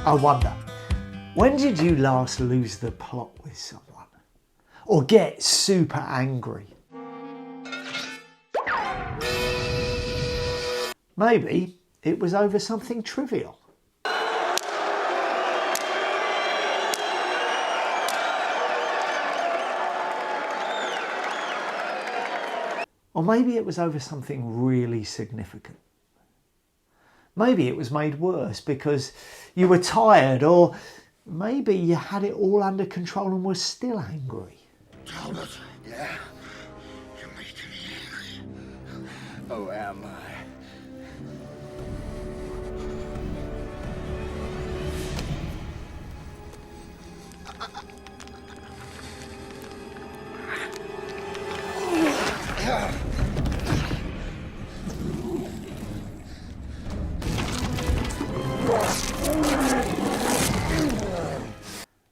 I wonder, when did you last lose the plot with someone? Or get super angry? Maybe it was over something trivial. Or maybe it was over something really significant. Maybe it was made worse because you were tired, or maybe you had it all under control and were still angry. Talbot, yeah? You're making me angry. Oh, am I?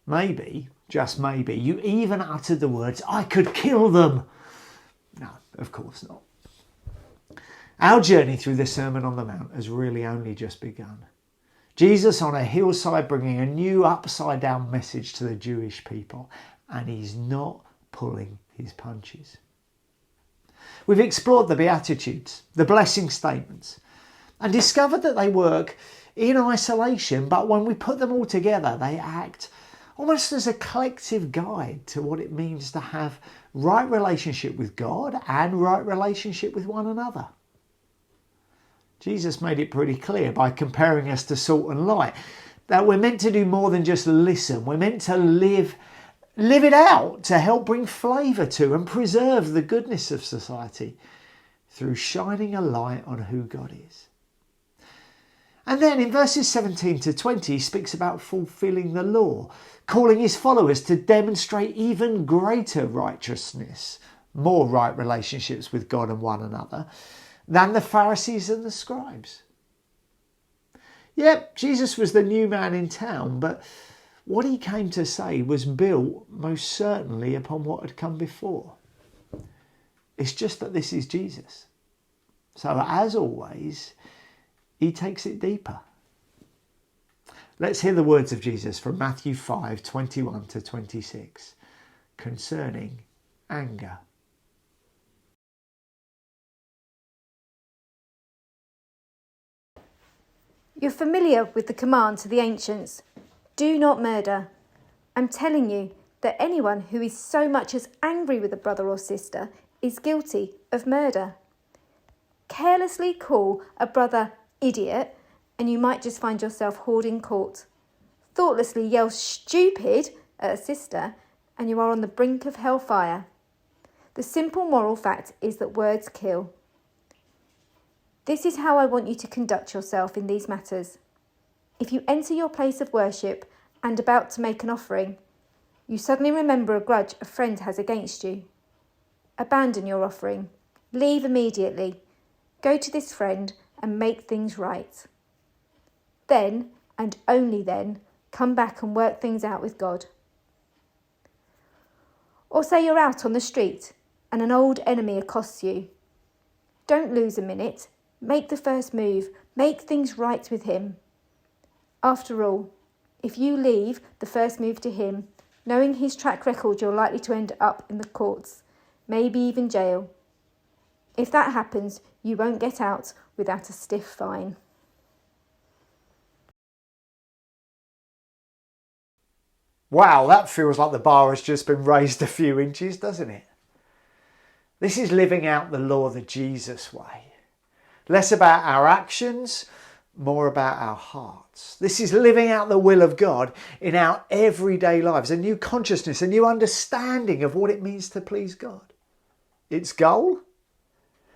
Maybe, just maybe, you even uttered the words, "I could kill them." No, of course not. Our journey through the Sermon on the Mount has really only just begun. Jesus on a hillside bringing a new upside down message to the Jewish people, and he's not pulling his punches. We've explored the Beatitudes, the blessing statements, and discovered that they work in isolation, but when we put them all together, they act almost as a collective guide to what it means to have right relationship with God and right relationship with one another. Jesus made it pretty clear by comparing us to salt and light that we're meant to do more than just listen. We're meant to live it out to help bring flavour to and preserve the goodness of society through shining a light on who God is. And then in verses 17 to 20, he speaks about fulfilling the law, calling his followers to demonstrate even greater righteousness, more right relationships with God and one another, than the Pharisees and the scribes. Yep, Jesus was the new man in town, but what he came to say was built most certainly upon what had come before. It's just that this is Jesus. So as always, he takes it deeper. Let's hear the words of Jesus from Matthew 5:21 to 26 concerning anger. You're familiar with the command to the ancients, do not murder. I'm telling you that anyone who is so much as angry with a brother or sister is guilty of murder. Carelessly call a brother idiot and you might just find yourself hauled in court. Thoughtlessly yell stupid at a sister and you are on the brink of hellfire. The simple moral fact is that words kill. This is how I want you to conduct yourself in these matters. If you enter your place of worship and about to make an offering, you suddenly remember a grudge a friend has against you. Abandon your offering. Leave immediately. Go to this friend and make things right. Then, and only then, come back and work things out with God. Or say you're out on the street and an old enemy accosts you. Don't lose a minute. Make the first move. Make things right with him. After all, if you leave the first move to him, knowing his track record, you're likely to end up in the courts, maybe even jail. If that happens, you won't get out without a stiff fine. Wow, that feels like the bar has just been raised a few inches, doesn't it? This is living out the law the Jesus way. Less about our actions, more about our hearts. This is living out the will of God in our everyday lives, a new consciousness, a new understanding of what it means to please God. Its goal?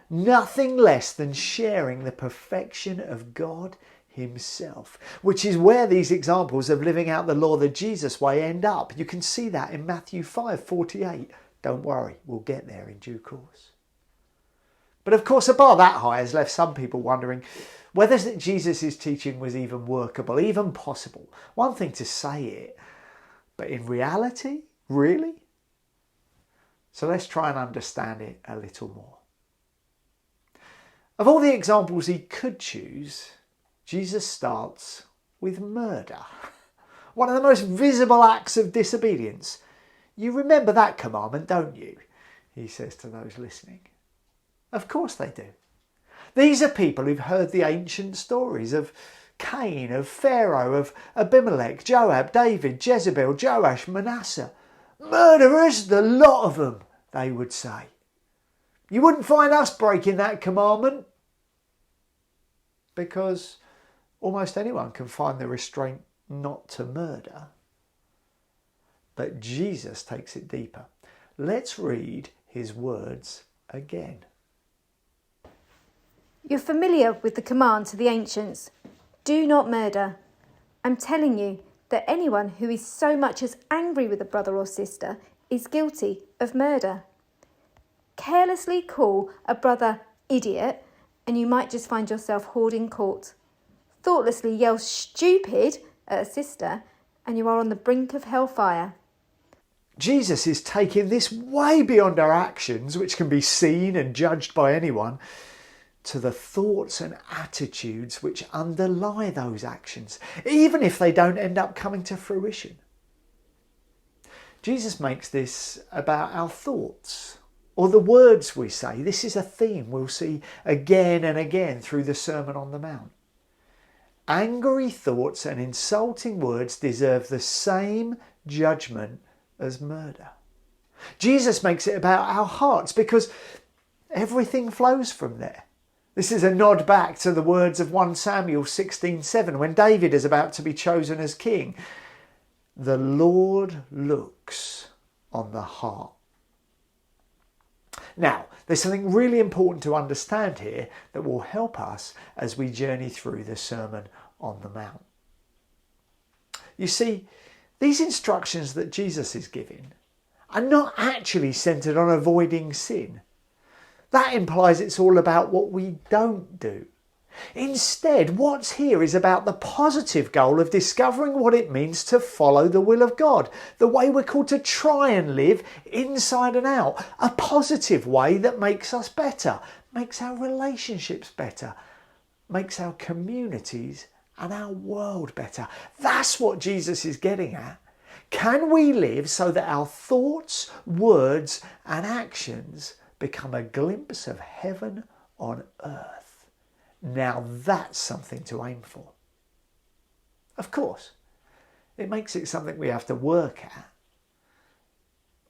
Nothing less than sharing the perfection of God himself, which is where these examples of living out the law the Jesus way end up. You can see that in Matthew 5:48. Don't worry, we'll get there in due course. But of course, a bar that high has left some people wondering whether Jesus' teaching was even workable, even possible. One thing to say it, but in reality, really? So let's try and understand it a little more. Of all the examples he could choose, Jesus starts with murder. One of the most visible acts of disobedience. You remember that commandment, don't you? He says to those listening. Of course they do. These are people who've heard the ancient stories of Cain, of Pharaoh, of Abimelech, Joab, David, Jezebel, Joash, Manasseh. Murderers, the lot of them, they would say. You wouldn't find us breaking that commandment, because almost anyone can find the restraint not to murder. But Jesus takes it deeper. Let's read his words again. You're familiar with the command to the ancients, do not murder. I'm telling you that anyone who is so much as angry with a brother or sister is guilty of murder. Carelessly call a brother idiot and you might just find yourself hauled in court. Thoughtlessly yell stupid at a sister and you are on the brink of hellfire. Jesus is taking this way beyond our actions, which can be seen and judged by anyone, to the thoughts and attitudes which underlie those actions, even if they don't end up coming to fruition. Jesus makes this about our thoughts, or the words we say. This is a theme we'll see again and again through the Sermon on the Mount. Angry thoughts and insulting words deserve the same judgment as murder. Jesus makes it about our hearts because everything flows from there. This is a nod back to the words of 1 Samuel 16:7 when David is about to be chosen as king. The Lord looks on the heart. Now, there's something really important to understand here that will help us as we journey through the Sermon on the Mount. You see, these instructions that Jesus is giving are not actually centred on avoiding sin. That implies it's all about what we don't do. Instead, what's here is about the positive goal of discovering what it means to follow the will of God, the way we're called to try and live inside and out, a positive way that makes us better, makes our relationships better, makes our communities and our world better. That's what Jesus is getting at. Can we live so that our thoughts, words and actions become a glimpse of heaven on earth? Now that's something to aim for. Of course, it makes it something we have to work at.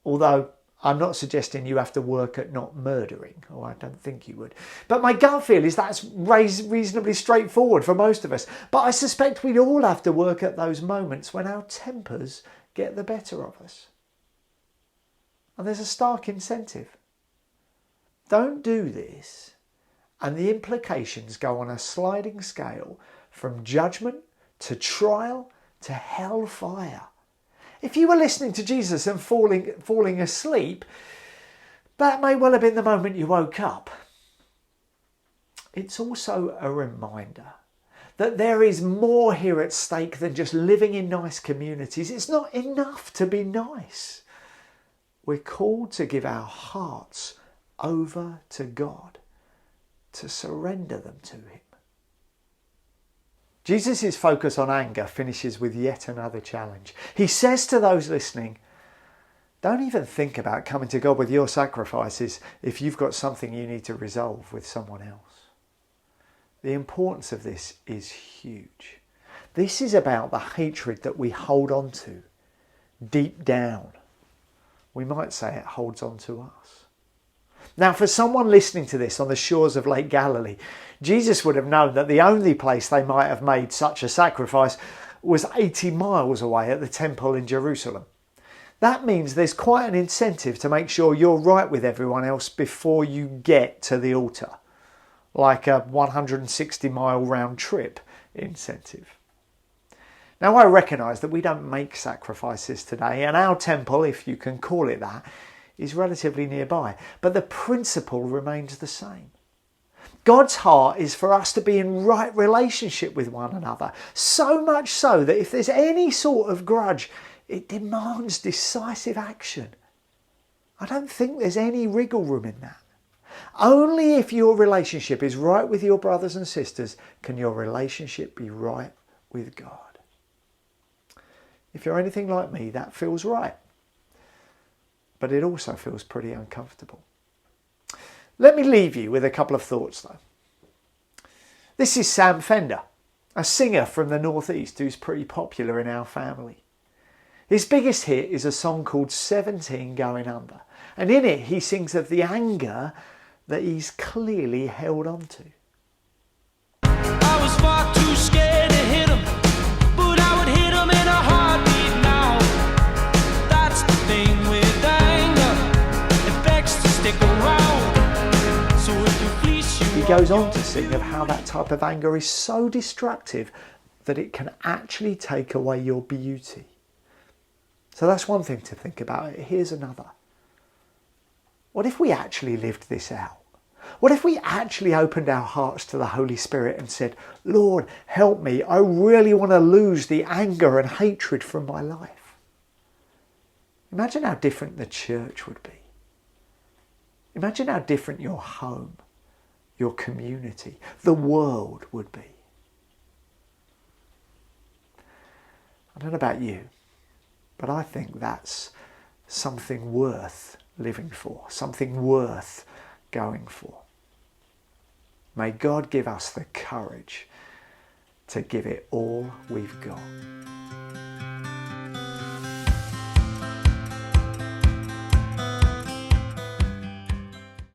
Although I'm not suggesting you have to work at not murdering, or I don't think you would. But my gut feel is that's reasonably straightforward for most of us. But I suspect we'd all have to work at those moments when our tempers get the better of us. And there's a stark incentive. Don't do this, and the implications go on a sliding scale from judgment to trial to hellfire. If you were listening to Jesus and falling asleep, that may well have been the moment you woke up. It's also a reminder that there is more here at stake than just living in nice communities. It's not enough to be nice. We're called to give our hearts over to God, to surrender them to him. Jesus' focus on anger finishes with yet another challenge. He says to those listening, don't even think about coming to God with your sacrifices if you've got something you need to resolve with someone else. The importance of this is huge. This is about the hatred that we hold on to deep down. We might say it holds on to us. Now, for someone listening to this on the shores of Lake Galilee, Jesus would have known that the only place they might have made such a sacrifice was 80 miles away at the temple in Jerusalem. That means there's quite an incentive to make sure you're right with everyone else before you get to the altar, like a 160-mile round trip incentive. Now, I recognise that we don't make sacrifices today, and our temple, if you can call it that, is relatively nearby, but the principle remains the same. God's heart is for us to be in right relationship with one another, so much so that if there's any sort of grudge, it demands decisive action. I don't think there's any wriggle room in that. Only if your relationship is right with your brothers and sisters can your relationship be right with God. If you're anything like me, that feels right. But it also feels pretty uncomfortable. Let me leave you with a couple of thoughts though. This is Sam Fender, a singer from the Northeast who's pretty popular in our family. His biggest hit is a song called 17 Going Under. And in it he sings of the anger that he's clearly held on to. I was far too scared to hit him, but I would hit him in a heartbeat now. That's the thing with anger, it begs to stick around. So it can fleece you. He goes on to sing of how that type of anger is so destructive that it can actually take away your beauty. So that's one thing to think about. Here's another. What if we actually lived this out? What if we actually opened our hearts to the Holy Spirit and said, Lord, help me. I really want to lose the anger and hatred from my life. Imagine how different the church would be. Imagine how different your home, your community, the world would be. I don't know about you, but I think that's something worth living for, something worth going for. May God give us the courage to give it all we've got.